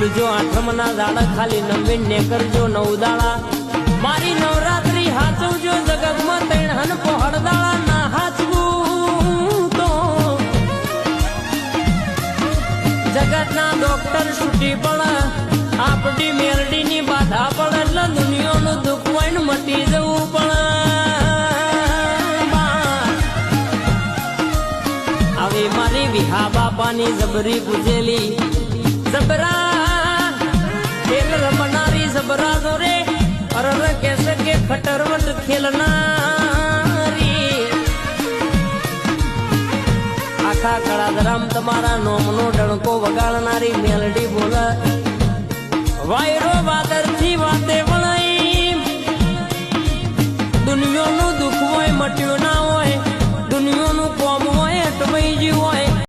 ભૂલજો આઠમના દાડા ખાલી નવીન ને કરજો 9 દાડા મારી નવરાત્રી હાચવજો જગતમાં તૈણ હન પહોળ દાડા ના હાચવું તો જગતના ડોક્ટર છૂટી પણ આપણી મેલડીની બાધા પણ એટલે દુનિયાનું દુઃખ વૈન મટી જવું પણ હવે મારી વિહા બાપાની જબરી પૂજેલી જબરા ખેલ રમનારી જબરા જોરે અરર કેસે કે ખટરવટ ખેલનારી આખા કળાદરામ તમારા નોમનો ડણકો વગાડનારી મેલડી બોલ વાયરો વાદરથી વાતે વણાઈ દુનિયાનું દુઃખ હોય મટ્યું ના હોય દુનિયાનું કોમ